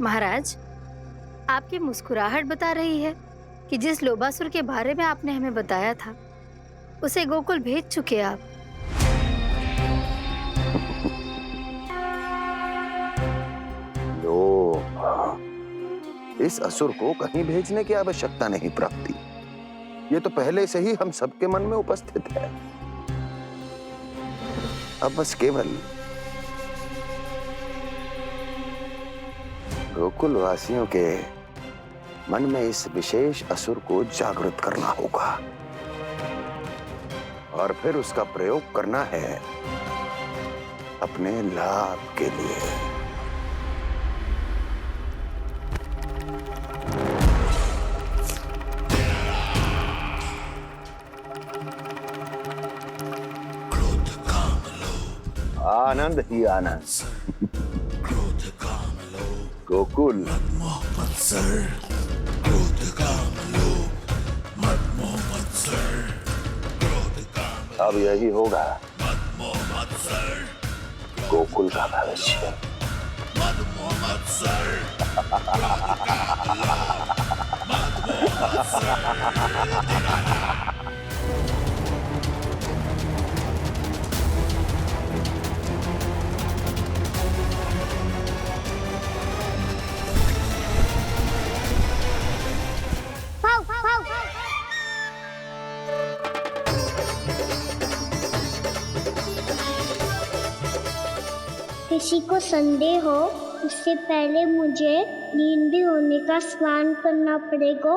महाराज, आपकी मुस्कुराहट बता रही है कि जिस लोबासुर के बारे में आपने हमें बताया था उसे गोकुल भेज चुके आप। इस असुर को कहीं भेजने की आवश्यकता नहीं प्राप्ति। ये तो पहले से ही हम सबके मन में उपस्थित है। अब बस केवल गोकुल वासियों के मन में इस विशेष असुर को जागृत करना होगा और फिर उसका प्रयोग करना है अपने लाभ के लिए। आनंद ही आनंद। गोकुल अब यही होगा गोकुल का भविष्य। किसी को संदेह हो उससे पहले मुझे नींद भी होने का स्नान करना पड़ेगा।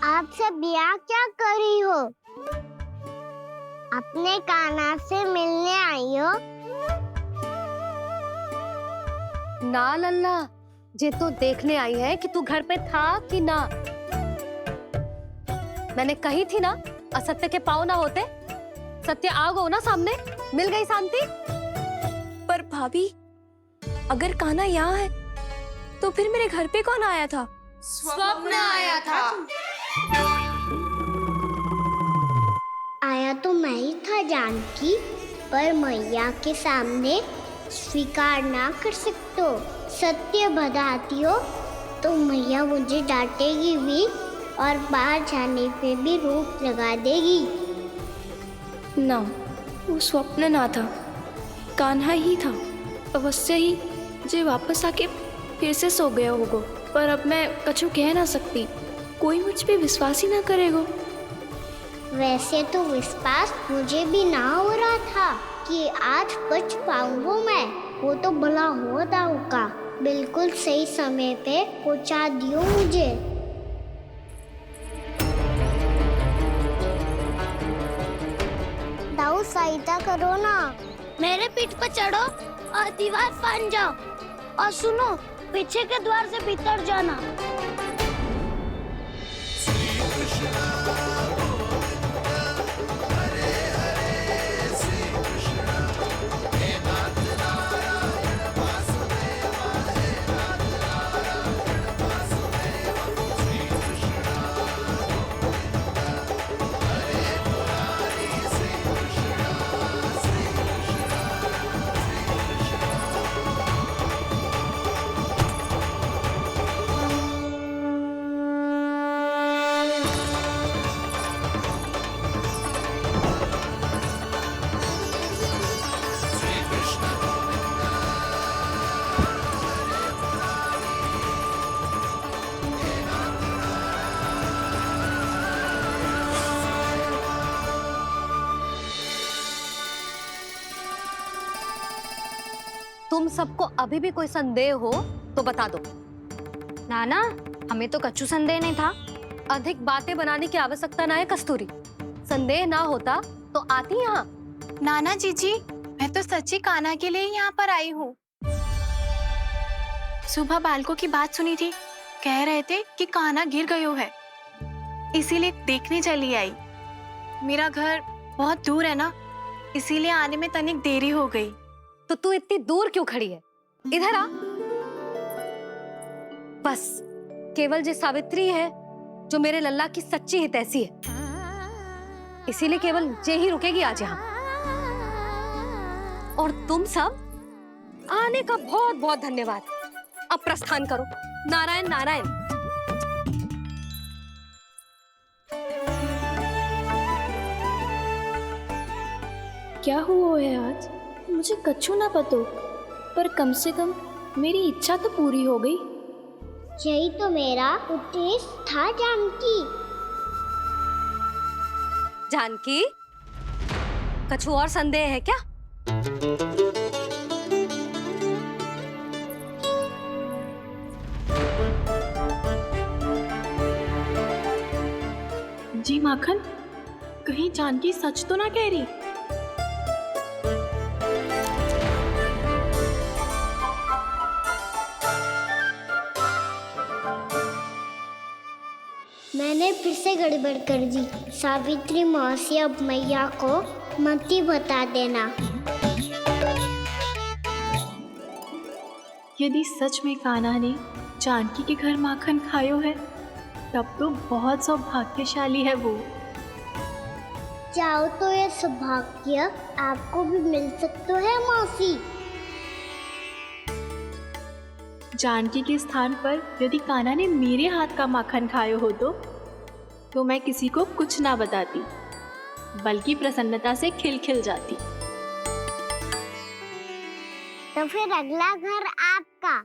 आप सब यहाँ क्या कर रही हो? अपने कान्हा से मिलने आई हो? ना लल्ला, जे तो देखने आई है कि तू घर पे था कि ना। मैंने कही थी ना, असत्य के पांव ना होते। सत्य आ गो ना सामने, मिल गई शांति। पर भाभी, अगर कान्हा यहाँ है तो फिर मेरे घर पे कौन आया था? स्वप्न आया था। आया तो मैं ही था जानकी, पर मैया के सामने स्वीकार ना कर सकते हो। सत्य बताती हो तो मैया मुझे डांटेगी भी और बाहर जाने पे भी रोक लगा देगी। ना, वो स्वप्न ना था, कान्हा ही था। अवश्य ही जे वापस आके फिर से सो गया होगा। पर अब मैं कछु कह ना सकती, कोई मुझ पे विश्वास ही ना करेगा। वैसे तो विश्वास मुझे भी ना हो रहा था कि आज बच पाऊंगा मैं। वो तो भला हो दाऊ का बिल्कुल सही समय पे पहुंचा दियो मुझे। दाऊ सहायता करो ना, मेरे पीठ पर चढ़ो और दीवार फांद जाओ। और सुनो, पीछे के द्वार से भीतर जाना। तुम सबको अभी भी कोई संदेह हो तो बता दो। नाना, हमें तो कच्चू संदेह नहीं था। अधिक बातें बनाने की आवश्यकता ना है कस्तूरी। संदेह ना होता तो आती यहाँ। नाना जीजी, मैं तो सच्ची कान्हा के लिए यहाँ पर आई हूँ। सुबह बालकों की बात सुनी थी, कह रहे थे कि कान्हा गिर गयो है, इसीलिए देखने चली आई। मेरा घर बहुत दूर है ना, इसीलिए आने में तनिक देरी हो गई। तो तू इतनी दूर क्यों खड़ी है? इधर आ। बस केवल ये सावित्री है जो मेरे लल्ला की सच्ची हितैषी है, इसीलिए केवल ये ही रुकेगी आज यहाँ। और तुम सब आने का बहुत बहुत धन्यवाद। अब प्रस्थान करो। नारायण नारायण। क्या हुआ है आज? मुझे कछु ना पतो, पर कम से कम मेरी इच्छा तो पूरी हो गई। यही तो मेरा उद्देश्य था जानकी। जानकी, कछु और संदेह है क्या? जी माखन, कहीं जानकी सच तो ना कह रही? मैंने फिर से गड़बड़ कर दी। सावित्री मौसी अब मैया को मत ही बता देना। यदि सच में कान्हा ने जानकी के घर माखन खायो है, तब तो बहुत सौभाग्यशाली है वो। चाहो तो ये सौभाग्य आपको भी मिल सकता है मौसी। जानकी के स्थान पर यदि कान्हा ने मेरे हाथ का माखन खायो हो तो मैं किसी को कुछ ना बताती, बल्कि प्रसन्नता से खिलखिल जाती। तो फिर अगला घर आपका।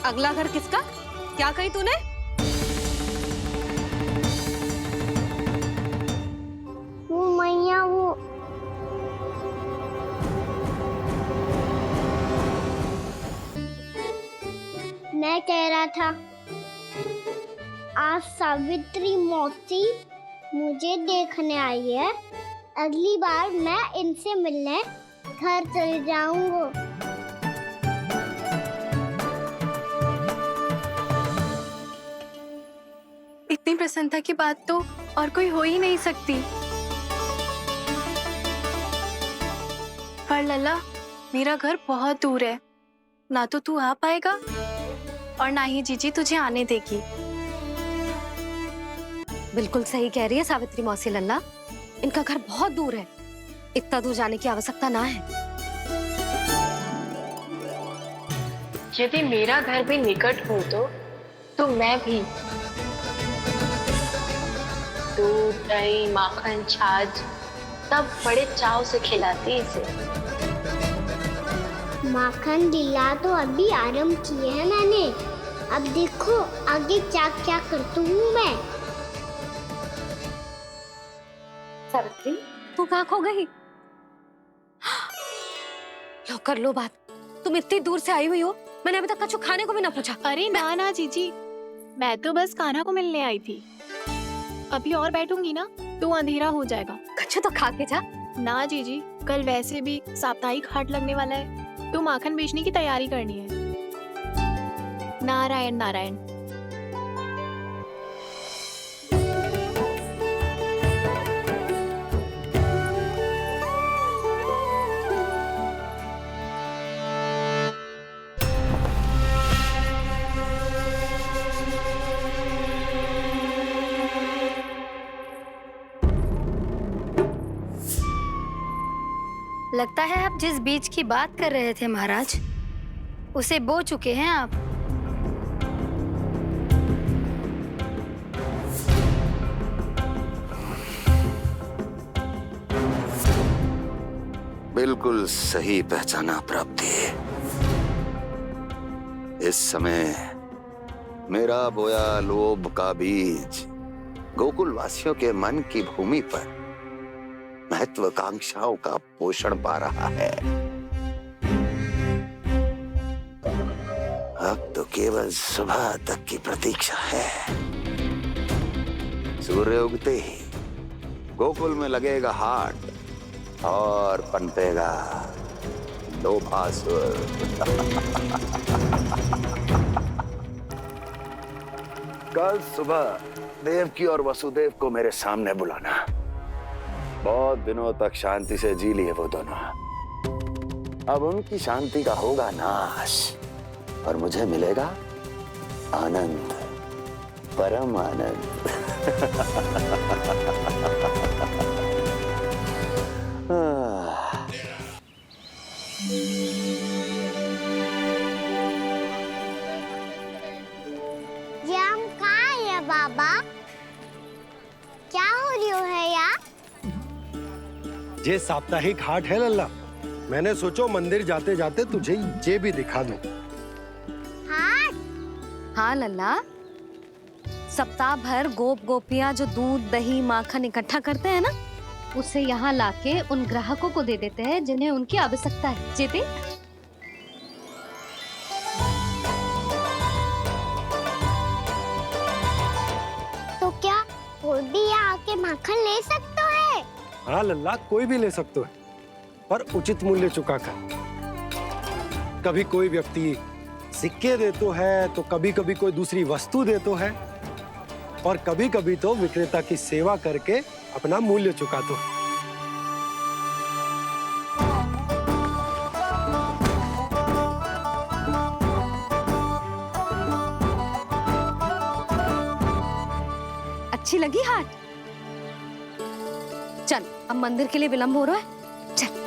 अगला घर किसका? क्या कही तूने? वो मैया वो मैं कह रहा था, आज सावित्री मौसी मुझे देखने आई है। अगली बार मैं इनसे मिलने घर चले जाऊंगा। इतनी प्रसन्नता की बात तो और कोई हो ही नहीं सकती। पर लल्ला, मेरा घर बहुत दूर है, ना तो तू आ पाएगा और ना ही जीजी तुझे आने देगी। बिल्कुल सही कह रही है सावित्री मौसी लल्ला, इनका घर बहुत दूर है, इतना दूर जाने की आवश्यकता ना है। यदि मेरा घर भी निकट हो तो मैं भी दूध, दही, माखन, छाछ सब बड़े चाव से खिलाती इसे। माखन लीला तो अभी आरंभ किए हैं मैंने। अब देखो आगे क्या क्या करती हूँ मैं। सावित्री, तू कहाँ खो गई? लो कर लो बात। तुम इतनी दूर से आई हुई हो, मैंने अभी तक कुछ खाने को भी ना पूछा। अरे ना ना जीजी, मैं तो बस कान्हा को मिलने आई थी। अभी और बैठूंगी ना तो अंधेरा हो जाएगा। कुछ तो खा के जा। ना जीजी, कल वैसे भी साप्ताहिक हाट लगने वाला है, तो माखन बेचने की तैयारी करनी है। नारायण नारायण। लगता है आप जिस बीज की बात कर रहे थे महाराज, उसे बो चुके हैं आप। बिल्कुल सही पहचाना प्राप्ति। इस समय मेरा बोया लोभ का बीज गोकुल वासियों के मन की भूमि पर महत्वाकांक्षाओं का पोषण पा रहा है। अब तो केवल सुबह तक की प्रतीक्षा है। सूर्य उगते ही गोकुल में लगेगा हाट और पनपेगा लोभासुर। कल सुबह देवकी और वसुदेव को मेरे सामने बुलाना। बहुत दिनों तक शांति से जी लिए वो दोनों। अब उनकी शांति का होगा नाश और मुझे मिलेगा आनंद, परम आनंद। ये हम कहाँ है बाबा? क्या हो रही है यार? ये साप्ताहिक हाट है लल्ला। मैंने सोचो मंदिर जाते जाते तुझे ये भी दिखा दूं। हाट? हाँ लल्ला, सप्ताह भर गोप गोपियां जो दूध दही माखन इकट्ठा करते हैं ना, उसे यहाँ लाके उन ग्राहकों को दे देते हैं जिन्हें उनकी आवश्यकता है। जेते तो क्या कोई भी यहाँ आके माखन ले सकता है? हाँ लल्ला, कोई भी ले सकते है, पर उचित मूल्य चुका कर। कभी कोई व्यक्ति सिक्के देतो है तो कभी कभी कोई दूसरी वस्तु देतो है और कभी कभी तो विक्रेता की सेवा करके अपना मूल्य चुकातो है। अच्छी लगी हाट? चल, अब मंदिर के लिए विलंब हो रहा है, चल।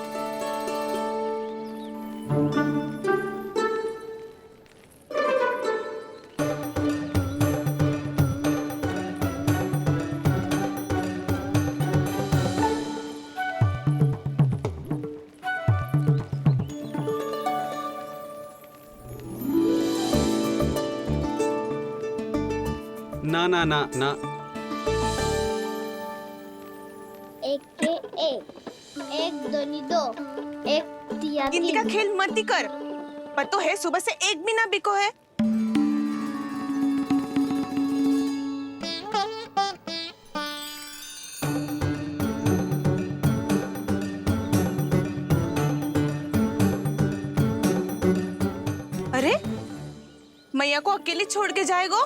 ना ना ना ना, एक के एक दोनी दो, एक दिया गिनती का तीन। खेल मत ही कर। पतो है सुबह से एक भी ना बिको है। अरे मैया को अकेले छोड़ के जाएगो?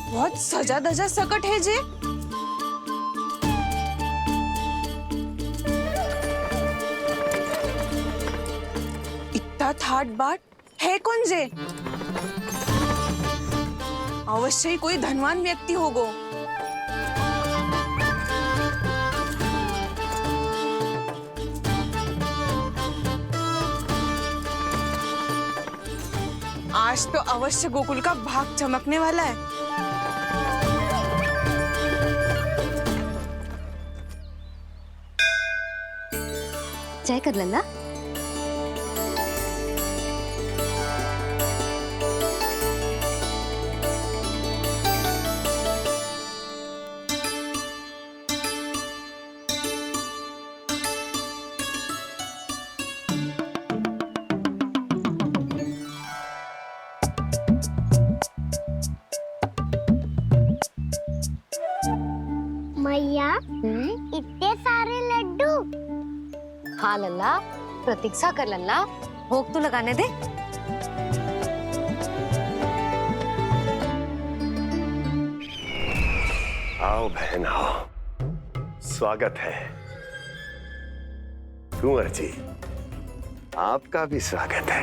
बहुत सजा धजा सकट है जे। इतना थाट बाट है कौन जे? अवश्य ही कोई धनवान व्यक्ति होगो। आज तो अवश्य गोकुल का भाग चमकने वाला है। जय कर लल्ला। मैया, इतने सारे लड्डू। हाँ लल्ला, प्रतीक्षा कर लल्ला, भोग तो लगाने दे। आओ बहन आओ, स्वागत है। कुंवर जी, आपका भी स्वागत है।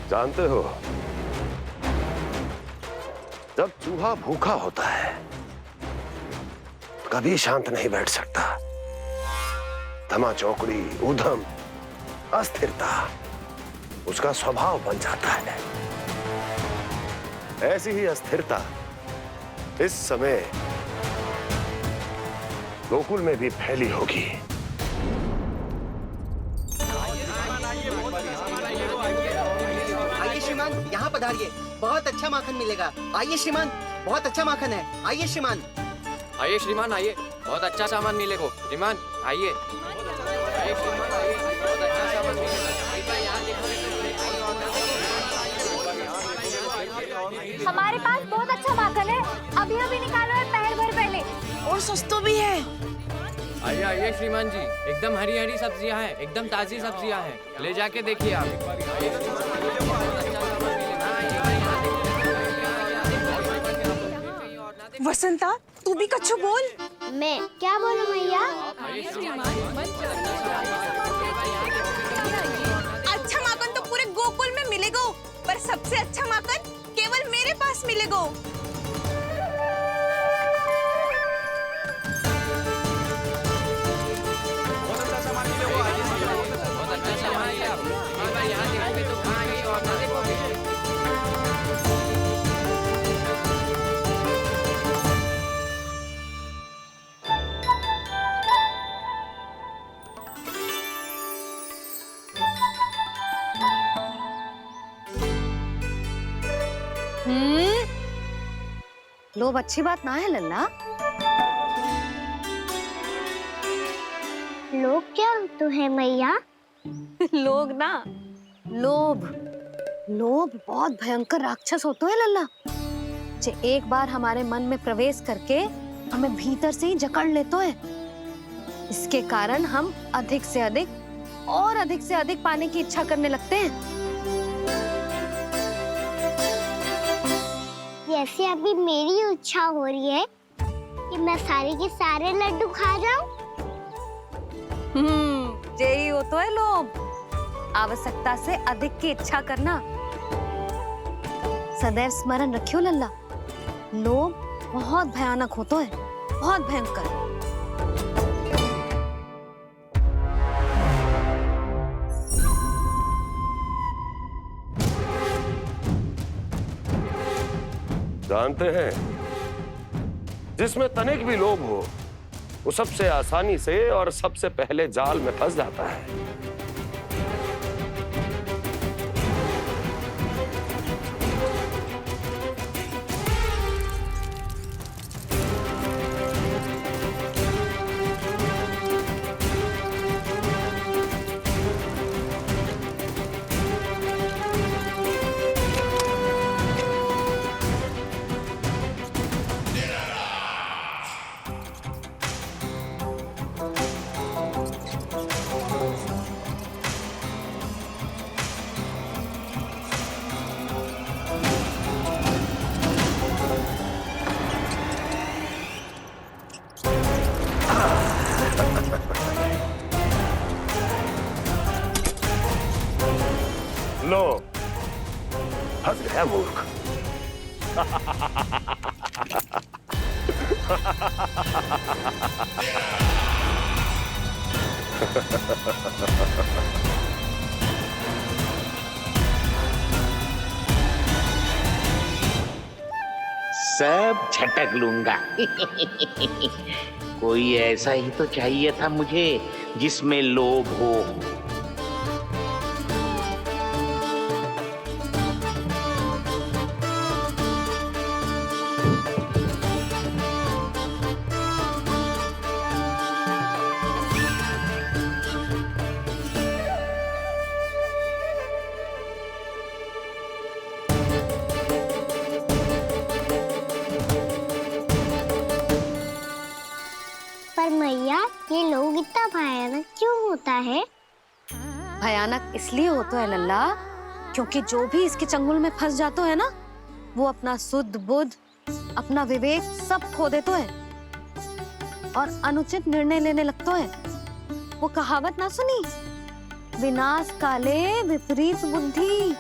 जानते हो, जब चूहा भूखा होता है तो कभी शांत नहीं बैठ सकता। धमा चौकड़ी, ऊधम, अस्थिरता, उसका स्वभाव बन जाता है। ऐसी ही अस्थिरता इस समय गोकुल में भी फैली होगी। आइए श्रीमान, यहाँ पधारिए, बहुत अच्छा माखन मिलेगा। आइए श्रीमान, बहुत अच्छा माखन है। आइए श्रीमान। आइए श्रीमान, आइए, बहुत अच्छा सामान मिलेगा। श्रीमान आइए, आइए श्रीमान, आइए, बहुत अच्छा सामान मिलेगा। हमारे पास बहुत अच्छा माखन है, अभी अभी निकालो है, पहर भर पहले। और सस्ता भी है। आइए आइए श्रीमान जी, एकदम हरी हरी सब्जियां हैं, एकदम ताजी सब्जियां हैं, ले जाके देखिए आप। वसंता, तू भी कच्छु बोल। मैं क्या बोलूं मैया? अच्छा माखन तो पूरे गोकुल में मिलेगा, पर सबसे अच्छा माखन केवल मेरे पास मिलेगा। लोभ अच्छी बात ना है लल्ला। लोग क्या तो है मैया? लोग ना, लोभ। लोभ बहुत भयंकर राक्षस होता है लल्ला, जे एक बार हमारे मन में प्रवेश करके हमें भीतर से ही जकड़ लेते है। इसके कारण हम अधिक से अधिक और अधिक से अधिक पाने की इच्छा करने लगते हैं। जैसे अभी मेरी इच्छा हो रही है कि मैं सारे के सारे लड्डू खा जाऊं। यही होता है लोभ, आवश्यकता से अधिक की इच्छा करना। सदैव स्मरण रखियो लल्ला, लोभ बहुत भयानक होता है, बहुत भयंकर। जानते हैं, जिसमें तनिक भी लोभ हो वो सबसे आसानी से और सबसे पहले जाल में फंस जाता है। लो, हंस गया मूर्ख। सब झटक लूंगा। कोई ऐसा ही तो चाहिए था मुझे जिसमें लोभ हो। पर मैया, ये लोग इतना भयानक क्यों होता है? भयानक इसलिए होता है लल्ला, क्योंकि जो भी इसके चंगुल में फंस जाता है ना, वो अपना शुद्ध बुद्ध, अपना विवेक सब खो देता है और अनुचित निर्णय लेने लगता है। वो कहावत ना सुनी, विनाश काले विपरीत बुद्धि।